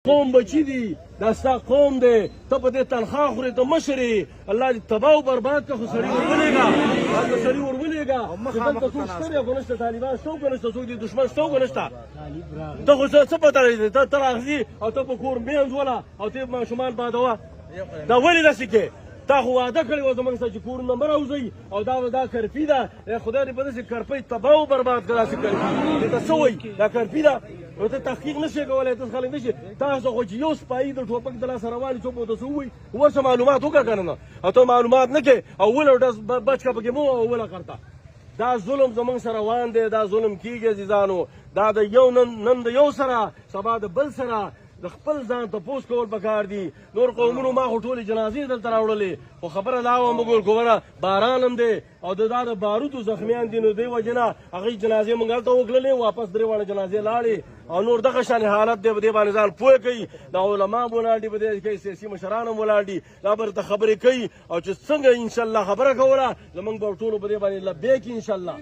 قوم بچی دي دا ستا قوم دی ته په دې تنخواه خورې ته مشر یې الله دې تباه او برباد کړه خو سړي ورولېږه هلته سړي ورولېږه چې دلته څوک شته دی او که نشته طالبان شته او که نشته څوک دي دښمن شته او که نشته ته خو څه پته لري ته راغځي او ته په کور مینځ وله او ته ماشومان بادوه دا ولې داسې کې تا خو واده کړی و زموږ سره چې کورونه مه راوځئ او دا کرفي ده خدای دې په داسې کرپۍ تباه او برباد کړه داسې کرفي دې ته څه وایي دا کرفي ده نو ته تحقیق نه شې کولی ته خلک نه شي تاسو خو چې یو سپایي د ټوپک د لاسه رواني څوک ورته څه ووایي ورشه معلومات وکړه که نه او ته معلومات نه کوې او ولو ډز بچ که پکې مه او وله کرته دا ظلم زموږ سره روان دی دا ظلم کېږي عزیزانو دا د یو نن د یو سره سبا د بل سره د خپل ځان تپوس کول پکار دي نور قومونو ما خو ټولې جنازې دلته راوړلې خو خبره دا وه موږ ګوره باران هم دی او دا د بارودو زخمیان دي نو دې وجې نه هغوی جنازې موږ هلته وکړلې واپس درې واړه جنازې لاړې او نور دغه شانې حالت دی په دې باندې ځان پوه کوي دا علما هم ولاړ دي په دې کې سیاسي مشران هم ولاړ دي دا به درته خبرې کوي او چې څنګه انشاءالله خبره کوله زموږ به ټولو په دې باندې لبیک انشاءالله